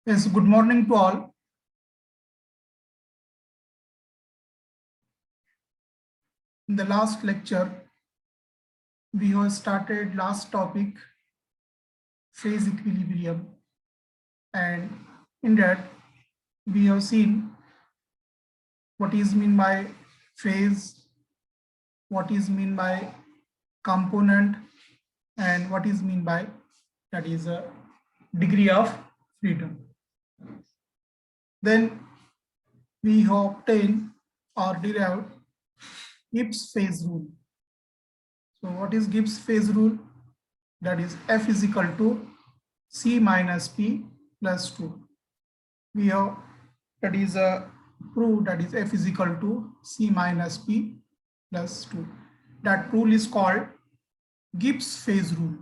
Yes, good morning to all. In the last lecture, we have started last topic, phase equilibrium. And in that, we have seen what is mean by phase, what is mean by component, and what is mean by, that is a degree of freedom. Then we have obtained or derived Gibbs phase rule. So what is Gibbs phase rule? That is F is equal to C minus P plus 2. We have, that is a proof, that is F is equal to C minus P plus 2. That rule is called Gibbs phase rule.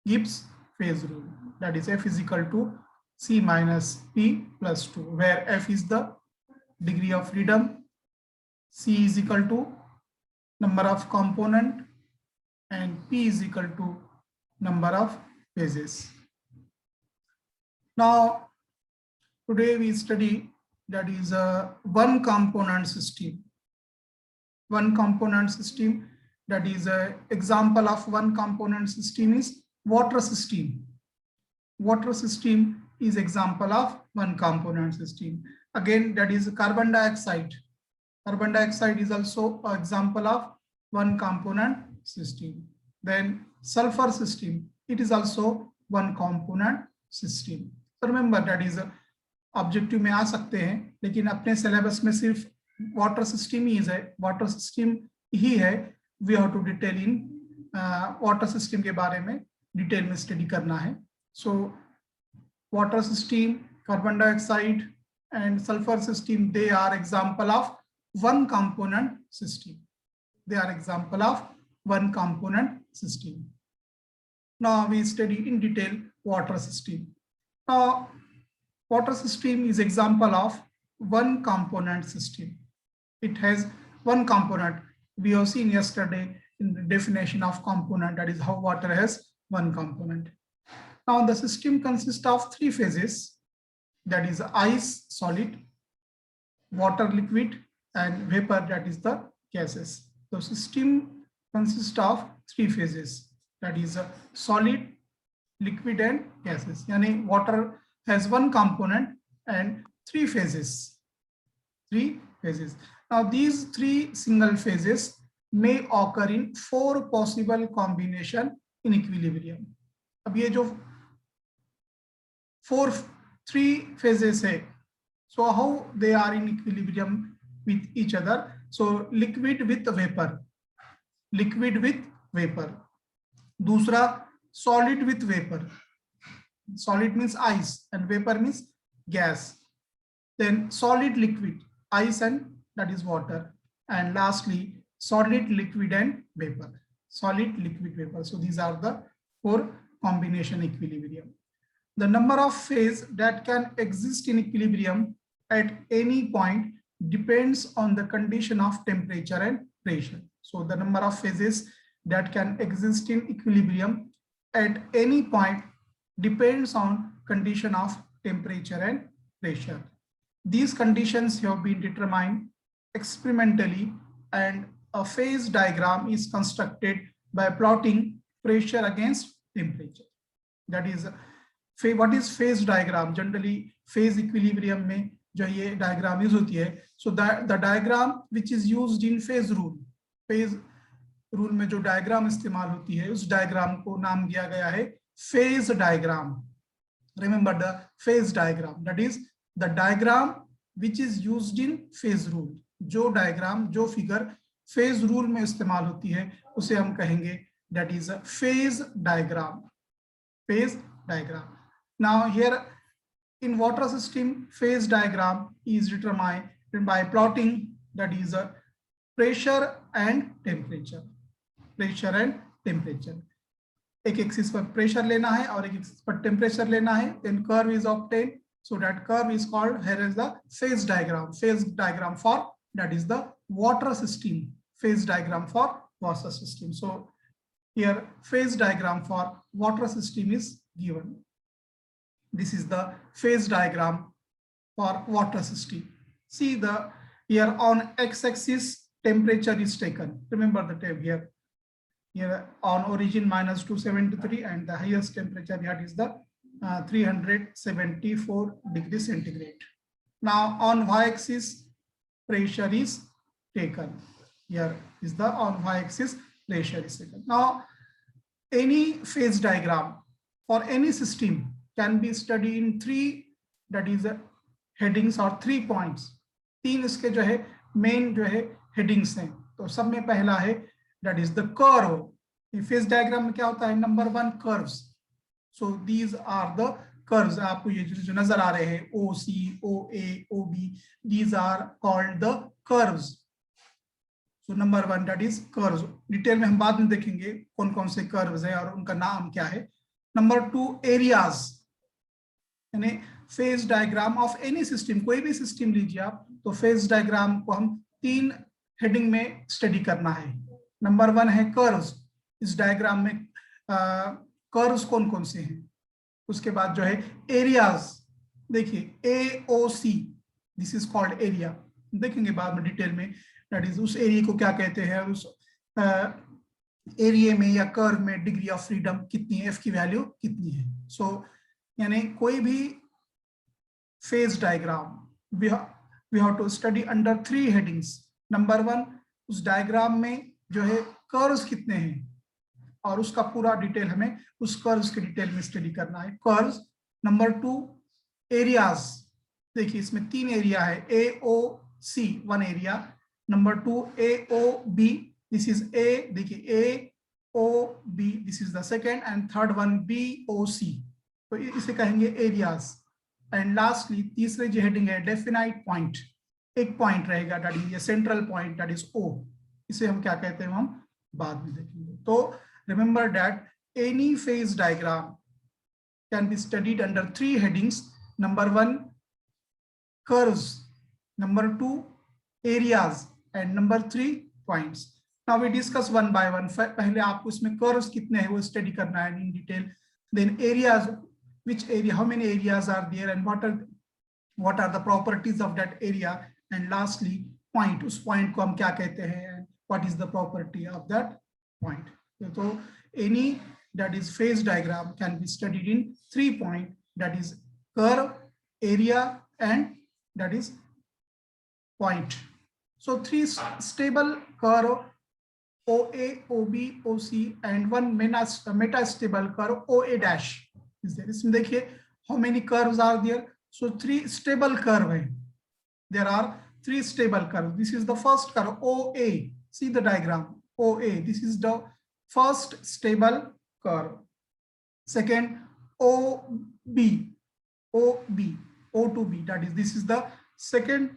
Gibbs phase rule, that is F is equal to C minus P plus 2, where F is the degree of freedom, C is equal to number of component, and P is equal to number of phases. Now, today we study, that is a one component system. One component system, that is a example of one component system is water system. Water system is example of one component system. Again, that is carbon dioxide. Carbon dioxide is also an example of one component system. Then sulfur system, it is also one component system. So remember, that is objective में आ सकते हैं, लेकिन अपने syllabus में सिर्फ water system ही है, water system ही है. We have to detail in water system के बारे में डिटेल में स्टडी करना है. So water system, carbon dioxide and sulphur system, they are example of one component system. They are example of one component system. Now we study in detail water system. Now, water system is example of one component system. It has one component. We have seen yesterday in the definition of component, that is how water has one component. Now the system consists of three phases, that is ice, solid, water, liquid, and vapor, that is the gases. The system consists of three phases, that is solid, liquid, and gases. Yani water has one component and three phases. Three phases. Now these three single phases may occur in four possible combination in equilibrium. अब ये जो three phases है, so how they are in equilibrium with each other? So liquid with vapor, liquid with vapor. दूसरा solid with vapor. Solid means ice and vapor means gas. Then solid liquid, ice and that is water. And lastly, solid liquid and vapor. Solid liquid vapor. So these are the four combination equilibrium. The number of phase that can exist in equilibrium at any point depends on the condition of temperature and pressure. So the number of phases that can exist in equilibrium at any point depends on condition of temperature and pressure. These conditions have been determined experimentally, and a phase diagram is constructed by plotting pressure against temperature. That is, what is phase diagram? Generally phase equilibrium में जो ये diagram use होती है, so the diagram which is used in phase rule, phase rule में जो diagram इस्तेमाल होती है उस डायग्राम को नाम दिया गया है phase diagram. Remember the phase diagram, that is the diagram which is used in phase rule. जो डायग्राम, जो फिगर फेज रूल में इस्तेमाल होती है उसे हम कहेंगे that is a phase diagram, phase diagram. Now here in water system, phase diagram is determined by plotting, that is pressure and temperature, pressure and temperature। एक एक्सिस पर प्रेशर लेना है और एक एक्सिस पर टेम्परेचर लेना है, then curve is obtained, so that curve is called, here is the phase diagram for, that is the water system, phase diagram for water system। So here phase diagram for water system is given. This is the phase diagram for water system. See the here on x-axis temperature is taken. Remember the tab here. Here on origin minus 273 and the highest temperature here is the 374 degrees centigrade. Now on y-axis pressure is taken. Here is the on y-axis pressure is taken. Now any phase diagram for any system can be studied in three, that is headings or 3 points। तीन इसके जो है main जो है headings हैं। तो सब में पहला है that is the curve। Phase diagram में क्या होता है? Number 1 curves. So these are the curves. आपको ये जो नजर आ रहे हैं OC, OA, OB, these are called the curves। So number 1 that is curves. Detail में हम बाद में देखेंगे कौन कौन से कर्व्स हैं और उनका नाम क्या है। नंबर 2 एरियाज, यानी phase diagram of any system, कोई भी सिस्टम लीजिए आप, तो फेज डायग्राम को हम 3 हेडिंग में स्टडी करना है। नंबर 1 है कर्व्स। इस डायग्राम में कर्व्स कौन कौन से हैं। उसके बाद जो है एरियाज, देखिए AOC, this is called area, देखेंगे बाद में डिटेल में, दैट इज उस एरिया को क्या कहते हैं, उस एरिया में या कर्व में डिग्री ऑफ फ्रीडम कितनी है, F की वैल्यू कितनी है। सो यानी कोई भी phase diagram we have to study under 3 headings. Number 1 उस डायग्राम में जो है कर्व्स कितने हैं और उसका पूरा डिटेल हमें उस कर्व्स के डिटेल में स्टडी करना है, कर्व्स। नंबर 2 एरियाज, देखिए इसमें 3 एरिया है, AOC 1 area, number 2 AOB, this is A, देखिए AOB, this is the second, and third one BOC, तो इसे कहेंगे एरियाज। एंड लास्टली तीसरे जो हेडिंग है डेफिनाइट पॉइंट, एक पॉइंट रहेगा, that is central point, that is O, इसे हम क्या कहते हैं हम बाद में देखेंगे। तो remember that any phase diagram can be studied under 3 headings. Number 1 curves, number 2 areas, and number 3 points. Now we discuss one by one. पहले आपको इसमें कर्व्स कितने हैं वो स्टडी करना है in detail, then areas, which area, how many areas are there, and what are the properties of that area, and lastly point, उस point को हम क्या कहते हैं, and what is the property of that point। तो any that is phase diagram can be studied in 3 points, that is curve, area, and that is point। So 3 stable curve OA, OB, OC, and 1 meta stable curve OA dash is there। इसमें देखिए how many curves are there, so 3 stable curve है, there are 3 stable curves। This is the first curve OA, see the diagram OA, this is the first stable curve। Second OB, OB, O to B, that is this is the second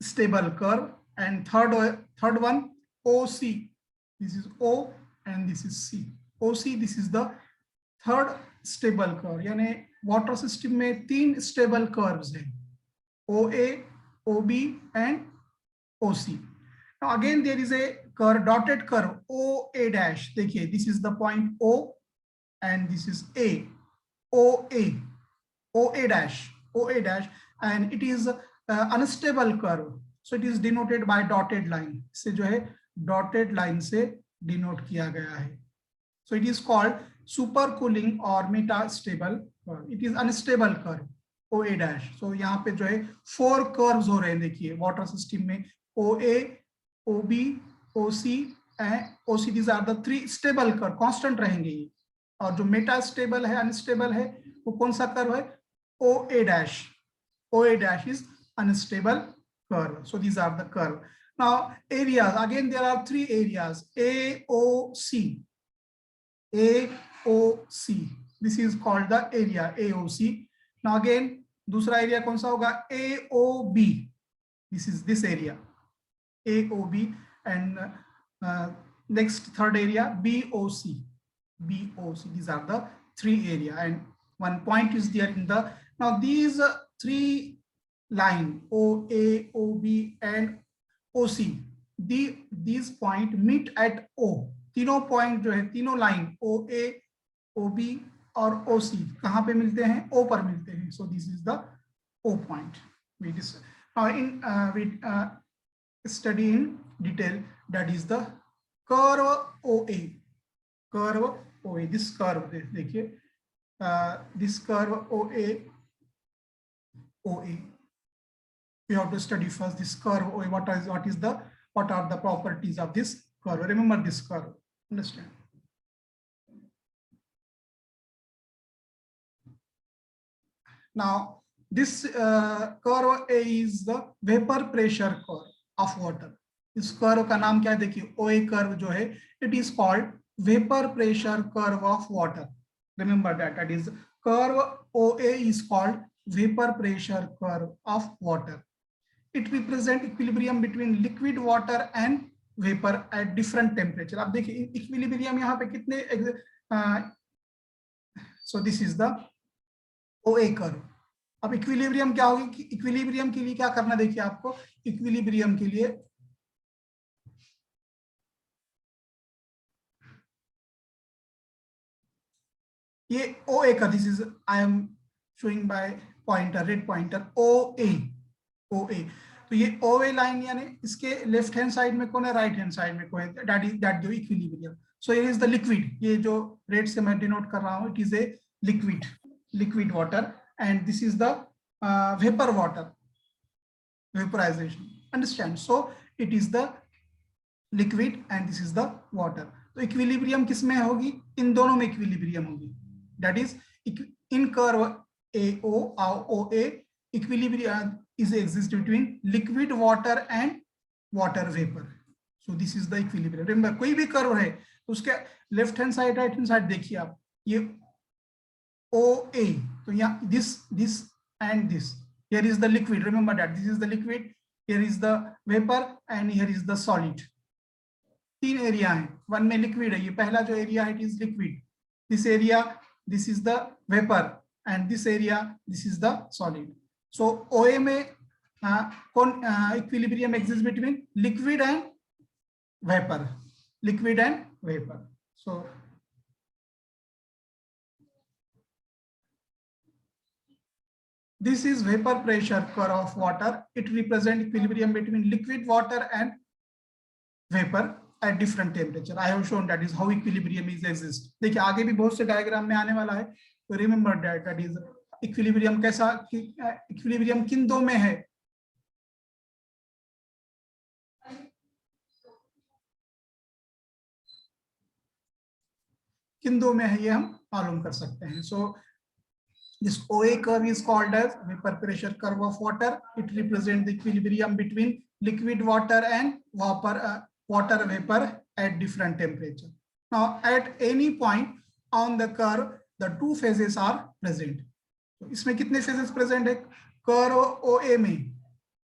stable curve, and third one OC, this is O and this is C, OC, this is the third stable curve. यानी water system में 3 stable curves हैं, OA, OB and OC। Now again there is a curve, dotted curve OA dash, देखिए this is the point O and this is A, OA, OA dash, and it is unstable curve, so it is denoted by dotted line, से जो है dotted line से denote किया गया है। So it is called supercooling or metastable curve. It is unstable curve, OA dash. So यहाँ पे जो है 4 curves हो रहे हैं, देखिए वाटर सिस्टम में OA, OB, OC and OC. These are the 3 stable curve, constant रहेंगे ये. और जो मेटा स्टेबल है, अनस्टेबल है, वो कौन सा कर्व है? OA dash. OA dash is unstable curve. So these are the curve. Now areas, again there are 3 areas, AOC. AOC. This is called the area AOC. Now again दूसरा area कौन सा होगा? AOB. This is this area AOB. And next third area BOC. BOC. These are the 3 area, and one point is there in the. Now these 3 line OA, OB and OC, these point meet at O. तीनों point जो है, तीनों line OA, OB और OC कहाँ पे मिलते हैं? O पर मिलते हैं. So this is the O point. We study in detail, that is the curve OA. Curve OA. This curve देखिए, this curve OA. We have to study first this curve OA. What are the properties of this curve? Remember this curve. Understand? Now this curve A is the vapor pressure curve of water. इस curve का नाम क्या है? देखिए OA curve जो है, it is called vapor pressure curve of water. Remember that is curve OA is called vapor pressure curve of water. It represents equilibrium between liquid water and vapor at different temperature. अब देखिए equilibrium यहाँ पे कितने, so this is the OA curve. अब equilibrium क्या होगी? कि equilibrium के लिए क्या करना, देखिए आपको इक्विलिब्रियम के लिए ये OA का, this is I am showing by pointer, red pointer, OA. तो ये OA लाइन यानी इसके लेफ्ट हैंड साइड में कौन है? राइट हैंड साइड में कौन है? दैट जो equilibrium. So here is the liquid. ये जो रेड से मैं डिनोट कर रहा हूं, it is a liquid water, and this is the vapor water, vaporization. Understand? So it is the liquid and this is the water. तो equilibrium किसमें होगी? इन दोनों में इक्विलिब्रियम होगी. That is in curve AO or OA, equilibrium is exist between liquid water and water vapor. So this is the equilibrium. Remember, कोई भी curve है तो उसके left hand side, right hand side देखिए आप, ये OA. तो यहाँ this and this. Here is the liquid. Remember that this is the liquid. Here is the vapor and here is the solid. 3 area है. One में liquid है, ये पहला जो एरिया है, it is liquid. This area, this is the vapor, and this area, this is the solid. So OA में कौन equilibrium exists between liquid and vapor. Liquid and vapor. So this is vapor pressure curve of water. It represents equilibrium between liquid water and vapor at different temperature. I have shown that is how equilibrium is exist. देखिए आगे भी बहुत से diagram में आने वाला है, तो remember that is equilibrium कैसा, equilibrium किन दो में है? किन दो में है ये हम मालूम कर सकते हैं. So this OA curve is called as vapor pressure curve of water. It represents the equilibrium between liquid water and water vapor at different temperature. Now at any point on the curve, the 2 phases are present. तो इसमें कितने phases present है? Curve OA में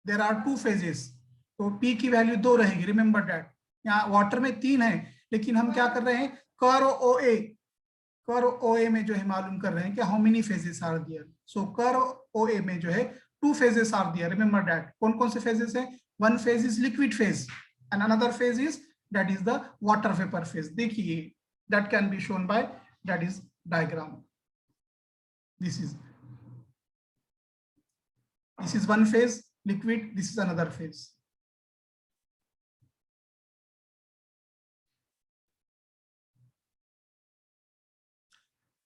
there are 2 phases. तो P की value 2 रहेगी. Remember that. यहाँ water में 3 है, लेकिन हम क्या कर रहे हैं? कर्व OA में जो है मालूम कर रहे हैं कि how many phases are there. So curve OA में जो है 2 phases are there. Remember that. कौन कौन से phases हैं? One phase is liquid phase and another phase is that is the water vapor phase. देखिए that can be shown by that is diagram. This is one phase liquid. This is another phase.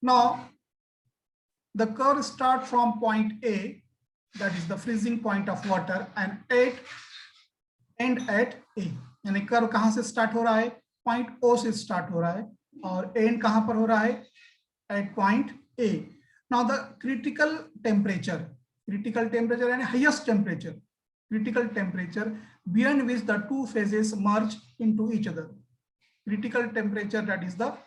Now The curve start from point A, that is the freezing point of water, and end at A. यानी curve कहां से start हो रहा है? Point O से start हो रहा है और एंड कहां पर हो रहा है? At point A. Now the critical temperature यानी highest temperature, critical temperature beyond which the two phases merge into each other. Critical temperature, that is the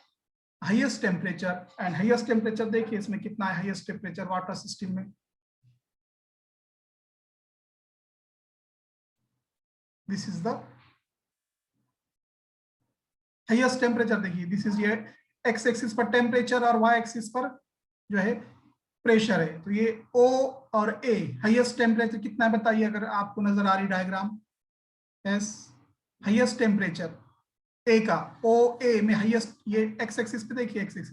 highest temperature, and highest temperature देखिए इसमें कितना है highest temperature वाटर सिस्टम में. This is the highest temperature. देखिए this is ये x axis पर temperature और y axis पर जो है प्रेशर है. तो ये O और A हाईएस्ट टेम्परेचर कितना है बताइए अगर आपको नजर आ रही diagram. Yes, highest temperature A का, O A में हाईएस्ट, ये x एक्सिस पे देखिए x axis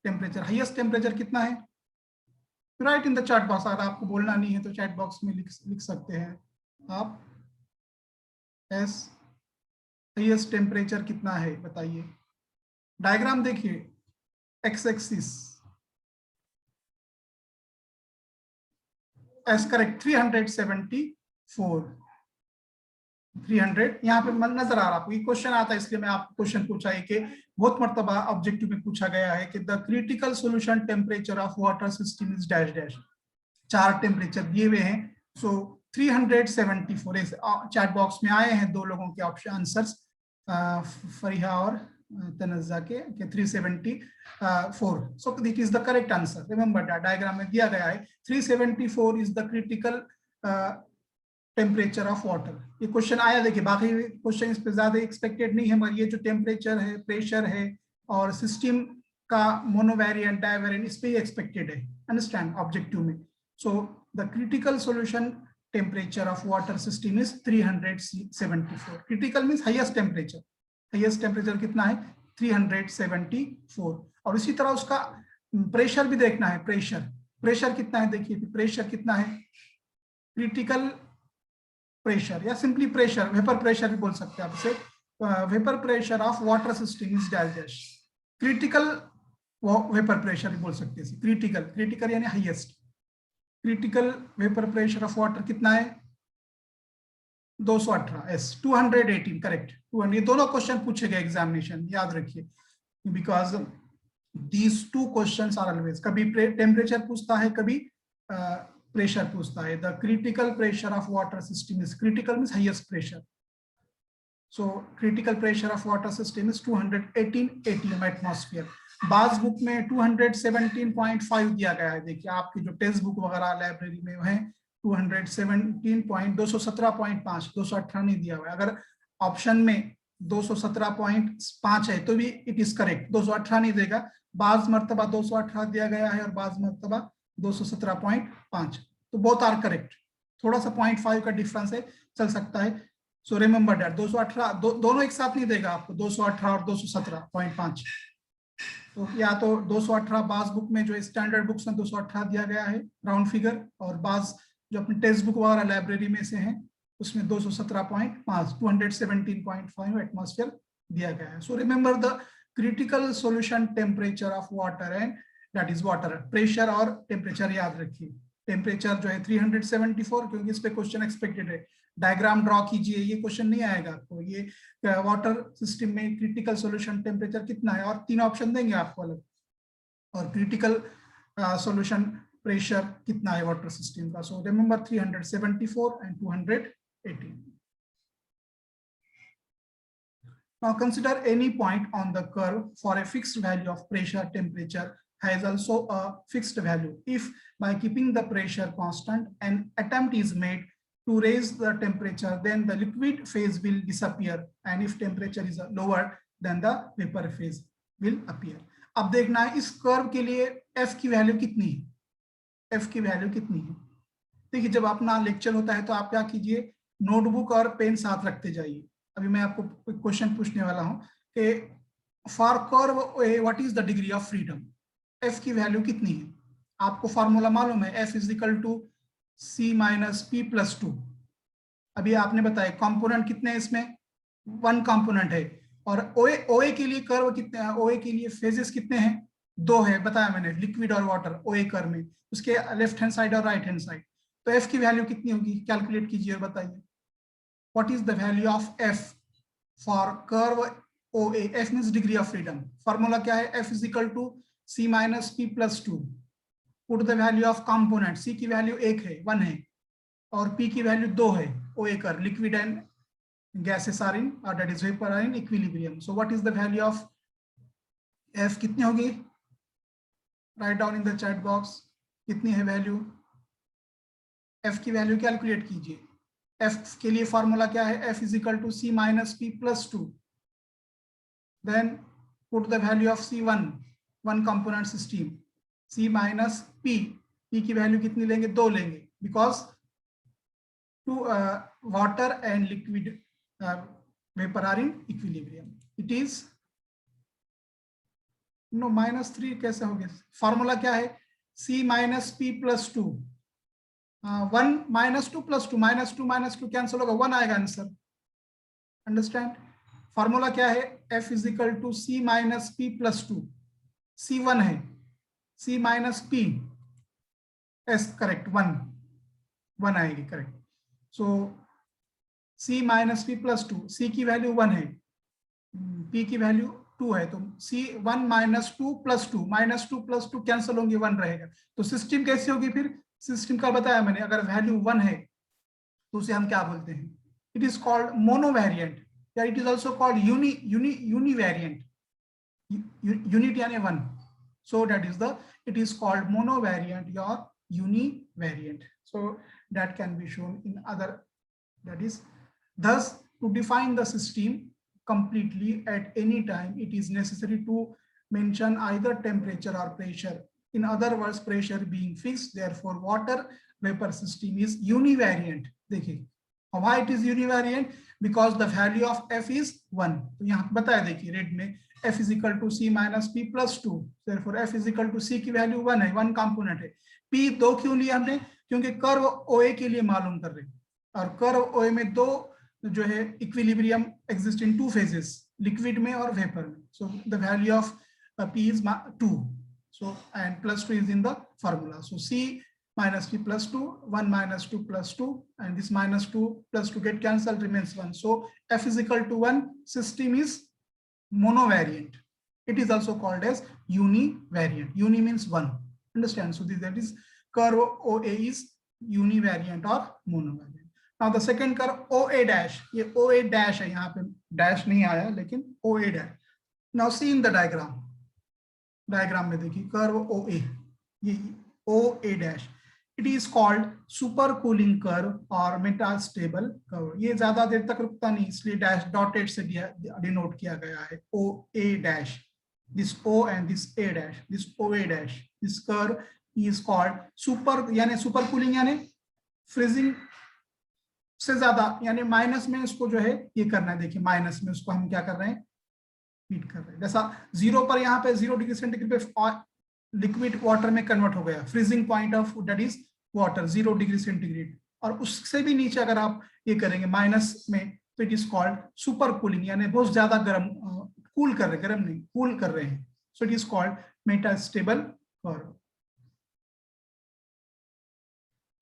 temperature, highest temperature कितना है? Right in the chat box. अगर आपको बोलना नहीं है तो चैट बॉक्स में लिख सकते हैं आप. यस, हाईएस्ट टेम्परेचर कितना है बताइए. डायग्राम देखिए, x एक्सिस एस करेक्ट 374, 300 यहाँ पे नजर आ रहा है आपको. ये क्वेश्चन आता है इसलिए मैं आपको क्वेश्चन पूछा है कि बहुत मर्तबा ऑब्जेक्टिव में पूछा गया है कि the critical solution temperature of water system is dash dash. 4 temperature दिए हुए हैं. सो 374 चैट बॉक्स में आए हैं 2 लोगों के ऑप्शन आंसर्स, फरीहा और तनज़्ज़ा के 374. So this is the correct answer. Remember that diagram में दिया गया है 374 is the critical temperature of water. ये क्वेश्चन आया देखिए, बाकी क्वेश्चन इस पे ज्यादा एक्सपेक्टेड नहीं है मगर ये जो टेम्परेचर है, प्रेशर है और सिस्टम का मोनोवेरिएंट डाइवेरिएंट इस पे एक्सपेक्टेड है. अंडरस्टैंड ऑब्जेक्टिव में. So the critical solution temperature of water system is 374. Critical means highest temperature. Highest temperature कितना है? 374. और इसी तरह उसका प्रेशर भी देखना है. प्रेशर कितना है देखिए, प्रेशर कितना है? क्रिटिकल प्रेशर या सिंपली प्रेशर, वेपर प्रेशर भी बोल सकते हैं आप इसे. Vapour pressure of water system is dash dash. Critical vapour pressure भी बोल सकते हैं. क्रिटिकल यानी highest. Critical vapour pressure of water कितना है? 218. Yes, 218 correct. 200. ये दोनों क्वेश्चन पूछे गए एग्जामिनेशन, याद रखिए, because these 2 questions are always. कभी टेम्परेचर पूछता है, कभी प्रेशर पूछता है. The critical pressure of water system is, critical means highest pressure. So critical pressure of water system is 218 atm atmosphere. बाज बुक में 217.5 दिया गया है. देखिए आपकी जो टेक्स्ट बुक वगैरह लाइब्रेरी में है 217.5, 218 नहीं दिया हुआ है. अगर ऑप्शन में 217.5 है तो भी इट इज करेक्ट. 218 नहीं देगा. बाज मर्तबा 218 दिया गया है और बाज मर्तबा 217.5. तो बोथ आर करेक्ट. थोड़ा सा 0.5 का डिफरेंस है, चल सकता है. सो रिमेंबर दैट 218 दोनों एक साथ नहीं देगा आपको, 218 और 217.5. तो या तो 218 बाज बुक में जो स्टैंडर्ड बुक्स में 218 दिया गया है राउंड फिगर, और बाज जो अपने टेक्स्ट बुक वगैरह लाइब्रेरी में से हैं उसमें 217.5, 217.5 एटमॉस्फेयर दिया गया है. So remember the critical solution temperature of water and that is water. Pressure और टेम्परेचर याद रखिए. टेम्परेचर जो है 374 क्योंकि इस पे क्वेश्चन एक्सपेक्टेड है. डायग्राम ड्रॉ कीजिए, ये क्वेश्चन नहीं आएगा आपको. ये वाटर सिस्टम में क्रिटिकल सॉल्यूशन टेम्परेचर कितना है, और 3 ऑप्शन देंगे आपको अलग, और क्रिटिकल सॉल्यूशन प्रेशर कितना है वाटर सिस्टम का. So remember 374 and 218. Now consider any point on the curve for a fixed value of pressure. Temperature has also a fixed value. If by keeping the pressure constant an attempt is made to raise the temperature, then the liquid phase will disappear, and if temperature is lower then the vapor phase will appear. अब देखना है इस curve के लिए f की value कितनी है. f की वैल्यू कितनी है देखिए, जब अपना लेक्चर होता है तो आप क्या कीजिए, नोटबुक और पेन साथ रखते जाइए. अभी मैं आपको क्वेश्चन पूछने वाला हूं कि for curve what is the degree of freedom. f की वैल्यू कितनी है? आपको फॉर्मूला मालूम है, f is equal to c minus p plus 2. अभी आपने बताया कंपोनेंट कितने हैं इसमें, 1 कंपोनेंट है. और OA के लिए कर्व कितने, OA के लिए फेजेस कितने हैं, दो है बताया मैंने, लिक्विड और वाटर OA कर्व में, उसके लेफ्ट हैंड साइड और राइट हैंड साइड। तो F की वैल्यू कितनी होगी, कैलकुलेट कीजिए और बताइए। What is the value of F for curve OA? F means degree of freedom. Formula क्या है, F is equal to C minus P plus 2। Put the value of component, C की value 1 है, 1 है, और P की value 2 है। OA curve, liquid and gases are in, or that is vapor are in equilibrium. So what is the value of F? कितनी होगी, write down in the chat box, कितनी है वैल्यू? F की value calculate कीजिए। F के लिए formula क्या है, F is equal to C minus P plus 2। Then put the value of C1, one component system, C minus P, P की value कितनी लेंगे, 2 लेंगे, because two water and liquid vapor are in equilibrium. It is no -3 कैसे हो गया, formula क्या है, C minus P plus 2, 1 -2 plus 2, -2 cancel होगा, 1 आएगा आंसर। अंडरस्टैंड? फॉर्मूला क्या है, F is equal to C minus P plus 2। C1 है, C minus P, S correct, 1 आएगी, correct. So C minus P plus 2, C की value 1 है, P की value 2 है, तो C 1 minus 2 plus 2, -2 plus 2 cancel होंगे, 1 रहेगा। तो सिस्टम कैसी होगी फिर, सिस्टम का बताया मैंने, अगर वैल्यू 1 है तो उसे हम क्या बोलते हैं, इट इज कॉल्ड मोनोवेरिएंट, या it is also called univariant, unit यानी 1, so that is the, it is called monovariant or univariant, so that can be shown in other, that is, thus to define the system completely at any time it is necessary to mention either temperature or pressure. In other words, pressure being fixed, therefore water vapor system is univariant. देखिए why it is univariant, because the value of F is 1। तो यहाँ बताया देखिए red में, F is equal to C minus P plus 2, therefore F is equal to C की value 1 है, 1 component है। P 2 क्यों लिया हमने, क्योंकि कर्व OA के लिए मालूम कर रहे हैं, और कर्व OA में दो जो है equilibrium exist in 2 phases, liquid में और वेपर में। So the value of P is 2, so and plus 2 is in the formula, so C minus P plus 2, 1 minus 2 plus 2, and this minus 2 plus 2 get cancelled, remains 1, so F is equal to 1, system is monovariant. It is also called as univariant. Uni means 1, understand? So that is curve OA is univariant or monovariant. Now the second curve OA dash, ये OA dash है, यहाँ पे dash नहीं आया लेकिन OA dash. Now see in the diagram में देखिए curve OA, ये OA dash, it is called supercooling curve or metastable curve. ये ज्यादा देर तक रुकता नहीं, इसलिए डैश डॉटेड से डिनोट किया गया है, OA dash, this O and this A dash, this OA dash, this curve is called super, यानी supercooling यानी फ्रीजिंग से ज्यादा, यानी माइनस में उसको जो है ये करना है, देखिए माइनस में उसको हम क्या कर रहे हैं, हीट कर रहे हैं। जैसा 0 पर यहाँ पे 0 डिग्री सेंटीग्रेड पे लिक्विड वाटर में कन्वर्ट हो गया, freezing point of that is water 0 degree centigrade, और उससे भी नीचे अगर आप ये करेंगे माइनस में, तो it is called super cooling, यानी बहुत ज्यादा गर्म, कूल कर रहे हैं, गर्म नहीं कूल कर रहे हैं, so it is called metastable curve.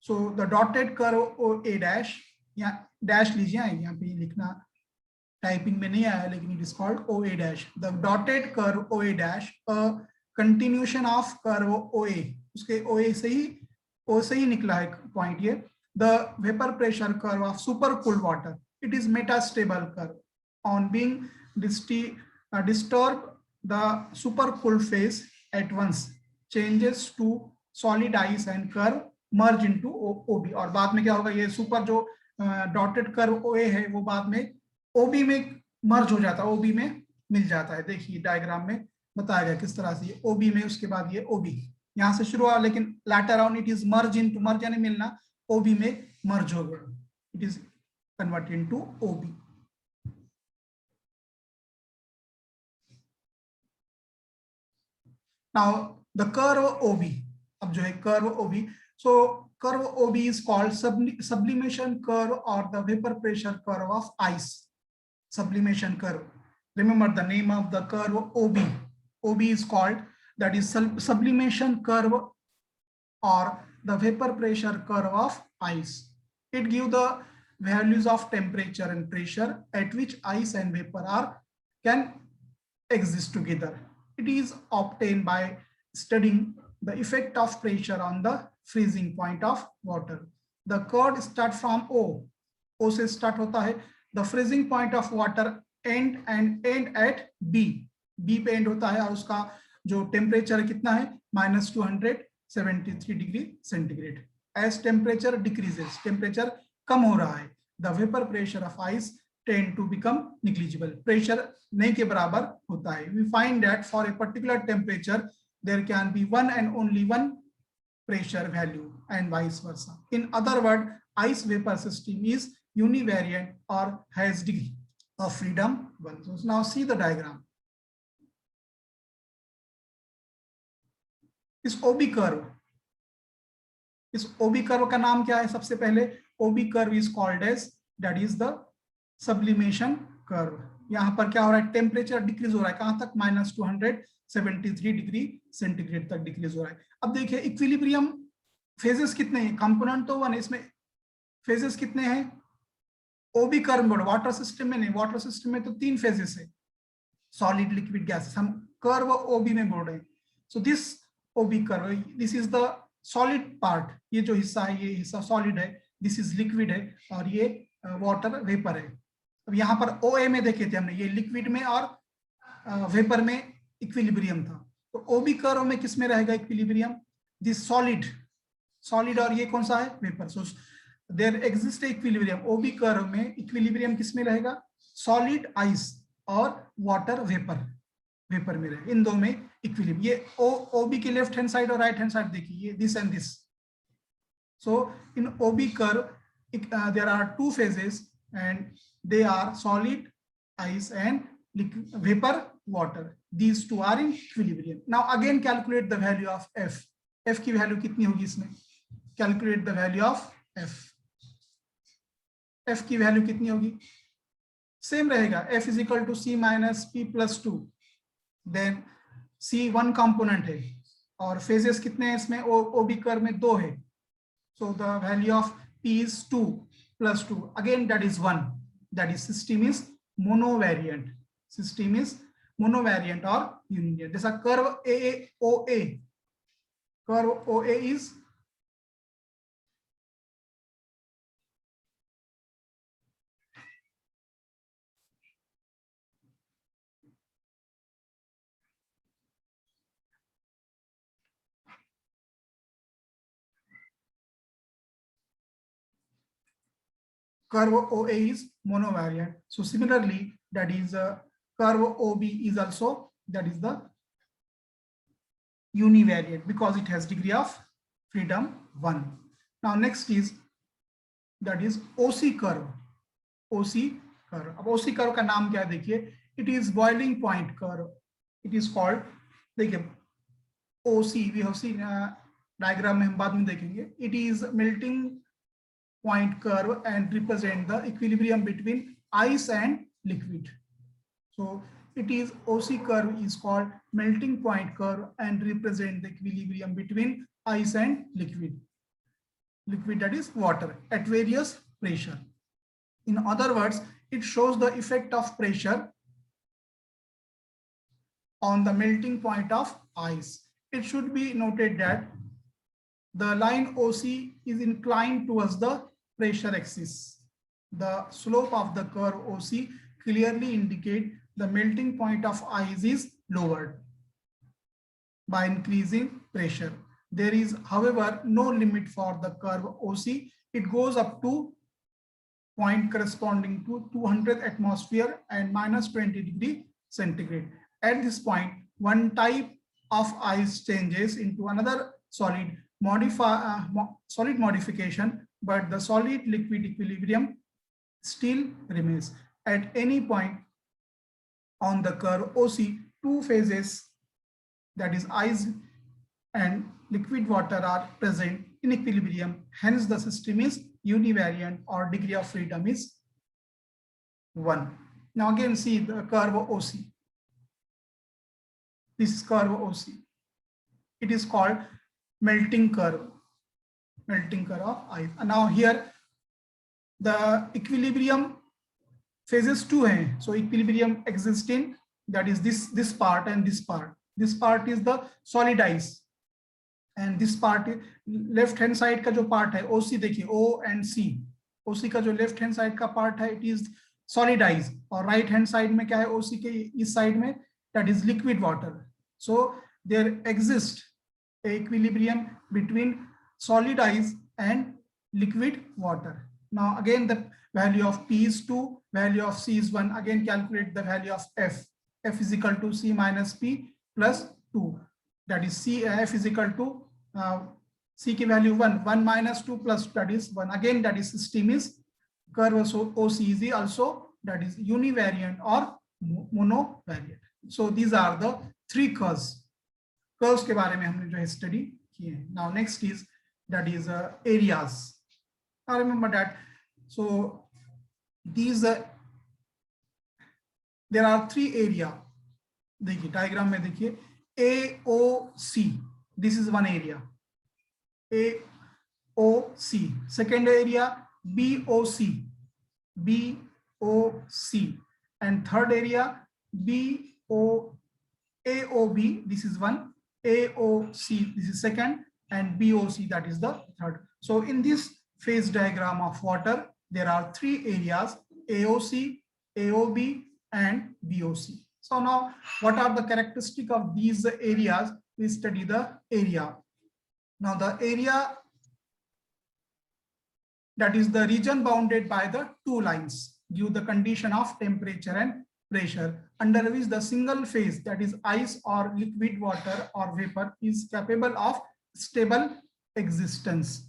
So the dotted curve OA dash, या डैश लीजिए, यहाँ पे लिखना टाइपिंग में नहीं आया लेकिन it is called OA dash, the dotted curve OA dash a continuation of curve OA, उसके OA से ही निकला है पॉइंट ये, the vapour pressure curve of super cooled water, it is metastable curve on being disturb the super cooled phase eight once changes to solid ice and curve merge into OB, और बाद में क्या होगा, ये super जो dotted curve OA है वो बाद में OB में मर्ज हो जाता है, OB में मिल जाता है। देखिए डायग्राम में बताया गया किस तरह से, ये OB में, उसके बाद ये OB, यहाँ से शुरू हुआ लेकिन later on it is merge into, merge यानी मिलना, OB में मर्ज हो गया, it is converted into OB। Now the curve OB, अब जो है curve OB, so curve OB is called sublimation curve or the vapor pressure curve of ice. Sublimation curve. Remember the name of the curve OB. OB is called that is sublimation curve or the vapor pressure curve of ice. It gives the values of temperature and pressure at which ice and vapor can exist together. It is obtained by studying the effect of pressure on the freezing point of water. The curve start from O. O से start होता है. The freezing point of water end at B. B पे end होता है और उसका जो temperature कितना है -273 degree centigrade. As temperature decreases, temperature कम हो रहा है, the vapor pressure of ice tend to become negligible. Pressure नहीं के बराबर होता है. We find that for a particular temperature there can be one and only one pressure value and vice versa. In other words, ice vapor system is univariate or has degree of freedom 1. So now see the diagram. इस OB curve, इस OB curve का नाम क्या है? सबसे पहले OB curve is called as, that is the sublimation curve. यहाँ पर क्या हो रहा है? टेम्परेचर डिक्रीज हो रहा है. कहां तक? -273 डिग्री सेंटीग्रेड तक डिक्रीज हो रहा है. अब देखिए इक्विलिब्रियम फेजेस कितने हैं? कंपोनेंट तो 1 है, इसमें फेजेस कितने हैं? OB कर्व में, वाटर सिस्टम में नहीं. वाटर सिस्टम में तो 3 फेजेस है, सॉलिड लिक्विड गैसेस. हम कर्व OB में बोल रहे हैं. So this OB curve, this is the solid part. ये जो हिस्सा है, ये हिस्सा सॉलिड है, दिस इज लिक्विड है और ये वाटर वेपर है. अब यहाँ पर OA में देखे थे हमने, ये लिक्विड में और वेपर में इक्विलिब्रियम था. तो OB कर्व में किस में रहेगा इक्विलिब्रियम? दिस सॉलिड, सॉलिड और ये कौन सा है? Vapour. So there exist equilibrium. OB curve में इक्विलिब्रियम किस में रहेगा? सॉलिड आइस और वाटर वेपर, वेपर में रहेगा. इन दो में इक्विलिब्रियम. ये OB के लेफ्ट हैंड साइड और राइट हैंड साइड देखिए, ये this and this. So in OB curve there are 2 phases and they are solid ice and vapor water. These two are in equilibrium. Now again calculate the value of F. F की value कितनी होगी इसमें? Calculate the value of F. F की value कितनी होगी? Same रहेगा. F is equal to C minus P plus 2. Then C 1 component है और phases कितने हैं इसमें? OB कर्व में 2 है. So the value of P is 2 plus 2. Again that is 1. That is system is monovariant. System is monovariant or univariant. जैसा curve OA. Curve OA is curve OA is monovariant. So similarly, that is curve OB is also, that is the univariate because it has degree of freedom 1. Now next is, that is OC curve. OC curve. अब OC curve का नाम क्या है देखिए? It is boiling point curve. It is called, देखिए OC, we have seen diagram में हम बाद में देखेंगे. It is melting point curve and represent the equilibrium between ice and liquid. So it is OC curve is called melting point curve and represent the equilibrium between ice and liquid. Liquid, that is water, at various pressure. In other words, it shows the effect of pressure on the melting point of ice. It should be noted that the line OC is inclined towards the pressure axis. The slope of the curve OC clearly indicate the melting point of ice is lowered by increasing pressure. There is, however, no limit for the curve OC. It goes up to point corresponding to 200 atmosphere and -20 degree centigrade. At this point, one type of ice changes into another solid, solid modification, but the solid liquid equilibrium still remains. At any point on the curve OC, 2 phases, that is ice and liquid water, are present in equilibrium. Hence the system is univariant or degree of freedom is 1. Now again see the curve OC. This is curve OC. it is called melting curve of ice. And now here the equilibrium phases two हैं. So equilibrium exists in, that is this part and this part. This part is the solid ice and this part is left hand side का जो part है OC देखिए O and C. OC का जो left hand side का part है it is solid ice और right hand side में क्या है OC के इस side में that is liquid water. So there exists a equilibrium between solid ice and liquid water. Now again the value of P is 2, value of C is 1. Again calculate the value of F. F is equal to C minus P plus 2. That is F is equal to C की value 1. 1 minus 2 plus that is 1. Again that is system is curve OC is also that is univariant or monovariant. So these are the three curves. Curves के बारे में हमने जो है study किए हैं. Now next is that is areas. Now remember that. So these there are three area. देखिए diagram में देखिए AOC. This is one area. AOC. Second area BOC. BOC. And third area AOB. This is one. AOC. This is second. And BOC, that is the third. So in this phase diagram of water, there are three areas: AOC, AOB, and BOC. So now, what are the characteristics of these areas? We study the area. Now the area, that is the region bounded by the two lines, give the condition of temperature and pressure under which the single phase, that is ice or liquid water or vapor, is capable of stable existence.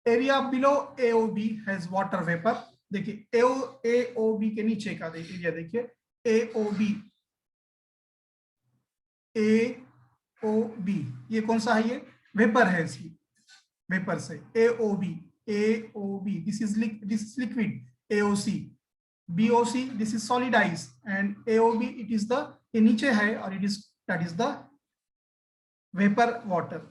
Area below AOB has water vapor. देखिए AOB के नीचे का area देखिए AOB ये कौन सा है? ये वेपर है, इसकी वेपर से AOB this is liquid. AOC BOC this is solid ice and AOB it is the ये नीचे है और it is that is the vapor water.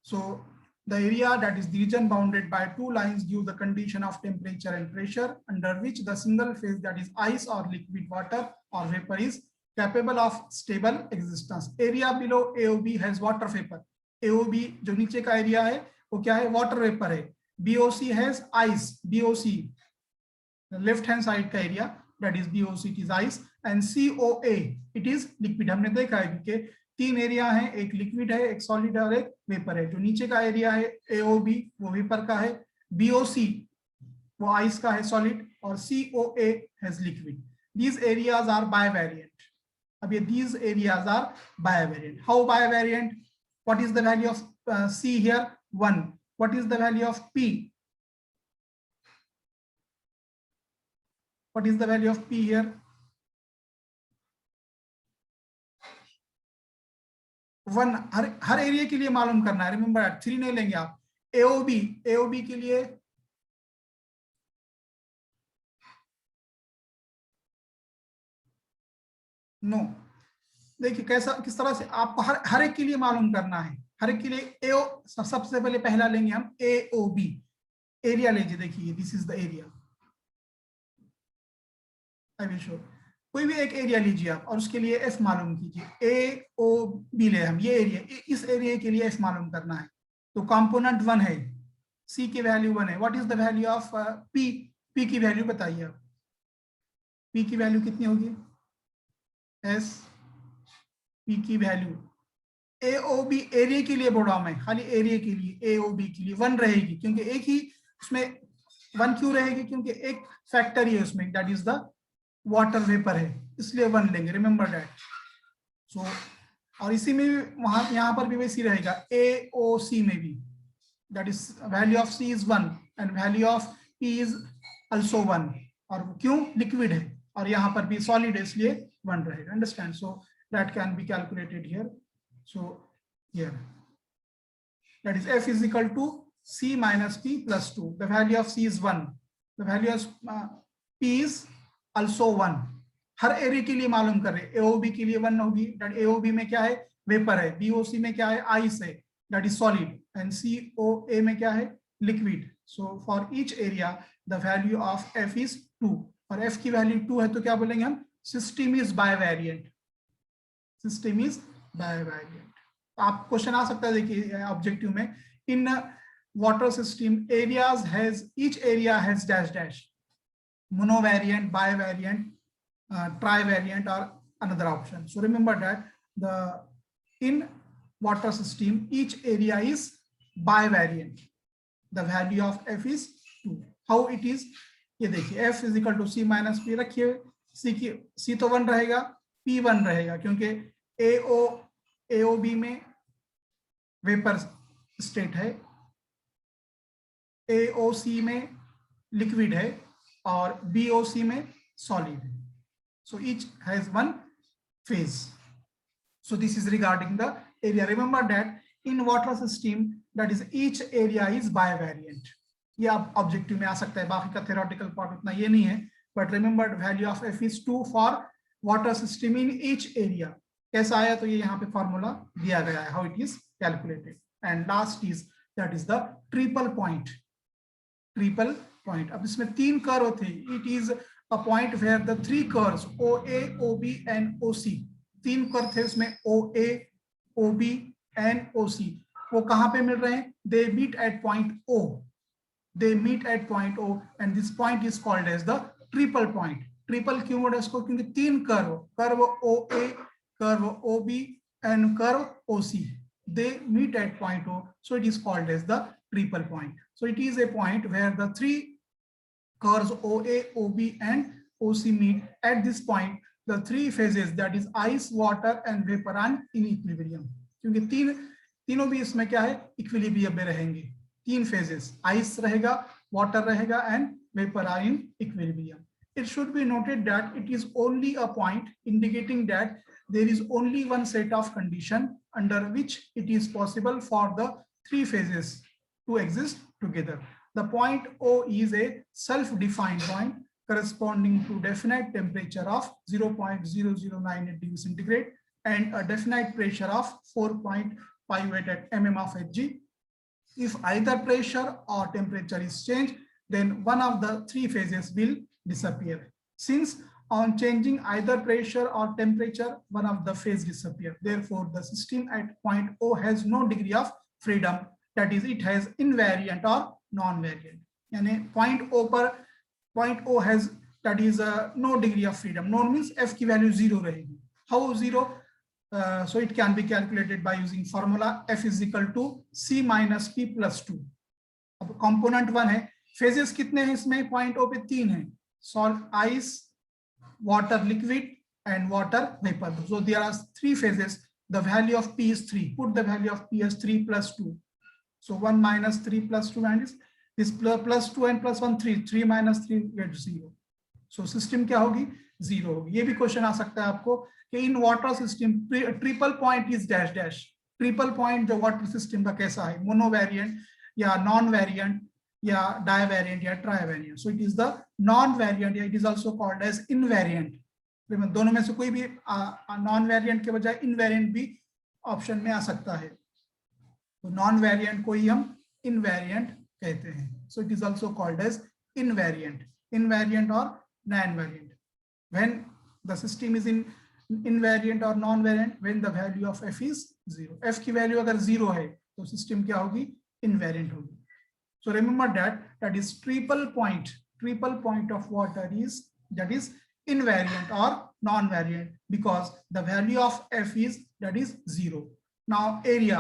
So the area, that is the region bounded by two lines, give the condition of temperature and pressure under which the single phase, that is ice or liquid water or vapor, is capable of stable existence. Area below AOB has water vapor. AOB जो नीचे का area है वो क्या है? Water vapour है. BOC has ice. BOC left hand side का area, that is BOC, it is ice. And COA it is liquid. हमने देखा है कि तीन एरिया है, एक लिक्विड है, एक सॉलिड है और एक वेपर है. जो नीचे का एरिया है AOB वो वेपर का है, BOC वो आइस का है सॉलिड, और COA has liquid. These areas are bivariant. अब ये these areas are bivariant. How bivariant? What is the value of C here? 1. What is the value of P? What is the value of P here? 1. Her area के लिए मालूम करना है. Remember 3 नहीं लेंगे आप. AOB के लिए नो. देखिए कैसा, किस तरह से आपको हर एक के लिए मालूम करना है. हर एक के लिए सबसे पहले पहला लेंगे हम AOB. एरिया लीजिए, देखिए this is the area. I will show. कोई भी एक एरिया लीजिए आप और उसके लिए F मालूम कीजिए. AOB ले हम ये एरिया, इस एरिया के लिए F मालूम करना है. तो कंपोनेंट 1 है, C की वैल्यू 1 है. What is the value of P? P की वैल्यू बताइए आप. P की वैल्यू कितनी होगी? S P की वैल्यू AOB एरिया के लिए बोल रहा हूं मैं, खाली एरिया के लिए AOB के लिए 1 रहेगी, क्योंकि एक ही उसमें 1 क्यों रहेगी? क्योंकि एक फैक्टर ही है उसमें, that is the water vapour है, इसलिए 1 लेंगे. Remember that. सो और इसी में वहां यहाँ पर भी वैसी रहेगा. AOC में भी that is value of C is 1 and value of P is also 1. और क्यों? लिक्विड है और यहाँ पर भी सॉलिड है, इसलिए 1 रहेगा. Understand? So that can be calculated here. So here that is F is equal to C minus P plus 2. The value of C is 1. The value of P is also 1. Her area के लिए मालूम कर रहे हैं। AOB के लिए 1 होगी, that AOB में क्या है, वेपर है। बीओसी में क्या है, आइस है, that is solid. And COA में क्या है, liquid. So for each area the value of F is 2, और एफ की वैल्यू 2 है तो क्या बोलेंगे हम, सिस्टम इज बायवेरिएंट, सिस्टम इज बायवेरिएंट। आप क्वेश्चन आ सकता है, देखिए ऑब्जेक्टिव में, इन water system areas has, each area has dash dash, monovariant, bivariant, trivariant, or another option. So remember that the in water system each area is bivariant. The value of f is 2. How it is, ये देखिए f is equal to c minus p रखिए, c तो 1 रहेगा, p 1 रहेगा, क्योंकि AOB में vapour state है, AOC में लिक्विड है, और BOC में सॉलिड है. So each has one phase. So this is regarding the area. Remember that in water system, that is each area is bivariant. ये आप ऑब्जेक्टिव में आ सकता है, बाकी का थ्योरेटिकल पार्ट उतना ये नहीं है, but remember value of f is 2 for water system in each area. कैसा आया, तो ये यहाँ पे फॉर्मूला दिया गया है, how it is calculated. And last is that is the triple point. Triple point, अब इसमें 3 कर्व थे. It is a point where the 3 curves OA, OB and OC, 3 curve थे उसमें, OA, OB एंड OC, वो कहाँ पे मिल रहे हैं, they meet at point O. They meet at point O and this point is called as the triple point. Triple क्यों बोला इसको, क्योंकि 3 curve, curve OA, curve OB and curve OC, they meet at point O, so it is called as the triple point. So it is a point where the 3 curves OA, OB and OC meet. At this point the 3 phases, that is ice, water and vapor, are in equilibrium. क्योंकि तीनों भी इसमें क्या है, equilibrium में रहेंगे. 3 phases, ice रहेगा, water रहेगा and vapor are in equilibrium. It should be noted that it is only a point indicating that there is only one set of condition under which it is possible for the 3 phases to exist together. The point O is a self-defined point corresponding to definite temperature of 0.0098 degrees centigrade and a definite pressure of 4.58 mm of Hg. If either pressure or temperature is changed, then one of the 3 phases will disappear. Since on changing either pressure or temperature, one of the phase disappear. Therefore, the system at point O has no degree of freedom. That is, it has invariant or non-variant. Yani point O पर, point O has, that is no degree of freedom. No means f की value 0 रहेगी. How 0? So it can be calculated by using formula f is equal to c minus p plus 2. अब component 1 है, phases कितने हैं इसमें, point O पे 3 हैं, salt, ice, water liquid and water vapor. So there are 3 phases. The value of p is 3. Put the value of p as 3 plus 2. So 1 minus 3 plus 2 and this plus 2 and plus 1 3. 3 minus 3 gets 0. So system क्या होगी, 0 होगी. ये भी question आ सकता है आपको कि इन water system triple point is dash dash. Triple point जो वाटर सिस्टम का कैसा है, मोनोवेरिएंट या नॉन वेरिएंट या डाइवेरिएंट या trivariant. So it is the non variant, या it is also called as invariant. दोनों में से कोई भी नॉन वेरिएंट के बजाय इनवेरिएंट भी ऑप्शन में आ सकता है. तो नॉन वेरिएंट को ही हम इनवेरिएंट कहते हैं. So it is also called as invariant, invariant और non variant. When the system is in invariant or non-variant, when the value of f is 0. f की वैल्यू अगर 0 है तो सिस्टम क्या होगी, इनवेरिएंट होगी. So remember that is triple point of water is, that is invariant or non-variant, because the value of f is, that is 0. Now area,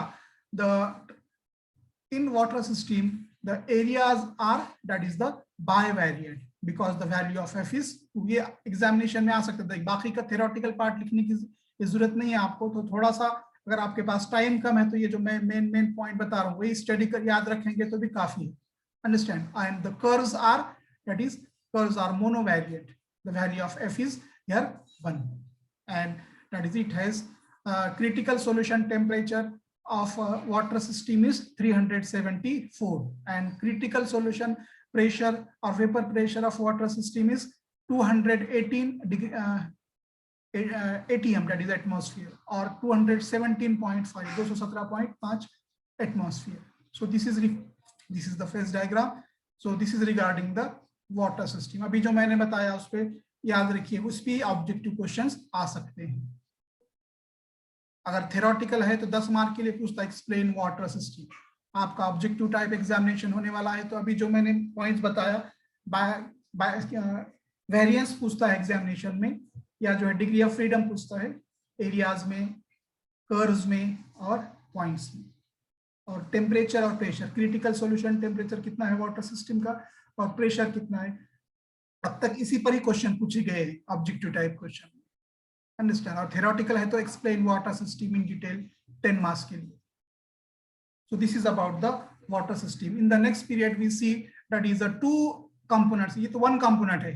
in water system the areas are, that is the bivariant, because the value of f is 2. ये examination में आ सकता है. बाकी का theoretical part लिखने की जरूरत नहीं है आपको, तो थोड़ा सा अगर आपके पास टाइम कम है तो ये जो मैं मेन पॉइंट बता रहा हूँ वही स्टडी कर याद रखेंगे तो भी काफी है. Understand. And the curves are, that is curves are monovariant. The value of f is here 1, and that is, it has critical solution temperature of water system is 374, and critical solution pressure or vapor pressure of water system is 218 ATM, that is atmosphere, or 217.5, 217.5 atmosphere. So this is the phase diagram. So this is regarding the water system. अभी जो मैंने बताया उस पे याद रखिए, उस पे ऑब्जेक्टिव क्वेश्चंस आ सकते हैं. अगर थ्योरेटिकल है तो 10 मार्क के लिए पूछता है एक्सप्लेन वाटर सिस्टम. आपका ऑब्जेक्टिव टाइप एग्जामिनेशन होने वाला है, तो अभी जो मैंने पॉइंट्स बताया, वेरिएंस पूछता है एग्जामिनेशन में, या जो है डिग्री ऑफ फ्रीडम पूछता है एरियाज में, कर्व्स में और पॉइंट्स में, और टेम्परेचर और प्रेशर, क्रिटिकल सॉल्यूशन टेम्परेचर कितना है वाटर सिस्टम का और प्रेशर कितना है. अब तक इसी पर ही क्वेश्चन पूछे गए हैं ऑब्जेक्टिव टाइप क्वेश्चन, अंडरस्टैंड. और थ्योरेटिकल है तो explain water system in detail 10 marks के लिए. So this is about the water system. In the next period we see that is a 2 components. ये तो 1 component है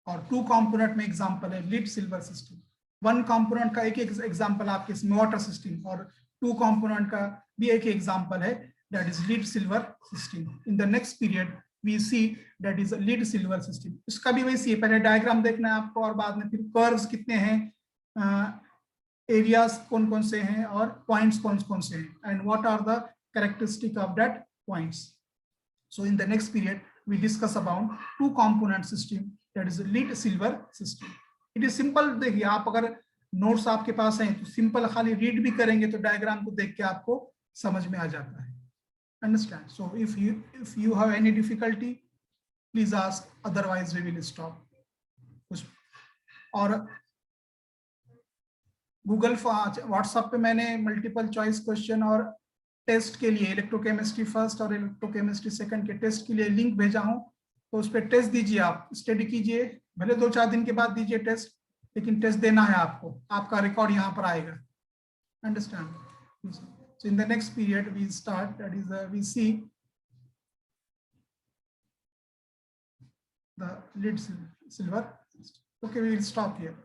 और 2 component में example है lead silver system. 1 component का एक example आपके इसमें water system, और 2 component का भी एक example है that is lead silver system. In the next period we see that is a lead silver system. इसका भी वैसी है, पहले डायग्राम देखना है आपको और बाद में फिर कर्व्स कितने हैं, एरियाज कौन कौन से हैं और पॉइंट्स कौन कौन से हैं, and what are the characteristic of that points. So in the next period we discuss about 2 component system that is lead silver system. It is simple. देखिए आप अगर नोट्स आपके पास हैं तो सिंपल खाली रीड भी करेंगे तो डायग्राम को देख के आपको समझ में आ जाता है, understand. So if you have any difficulty please ask, otherwise we will stop. और गूगल व्हाट्सएप पे मैंने मल्टीपल चॉइस क्वेश्चन और टेस्ट के लिए इलेक्ट्रोकेमिस्ट्री फर्स्ट और इलेक्ट्रोकेमिस्ट्री सेकंड के टेस्ट के लिए लिंक भेजा हूं, तो उस पर टेस्ट दीजिए, आप स्टडी कीजिए. भले 2-4 दिन के बाद दीजिए टेस्ट, लेकिन टेस्ट देना है आपको, आपका रिकॉर्ड यहाँ पर आएगा, understand. So in the next period we start, that is we see the lead silver. Okay, we will stop here.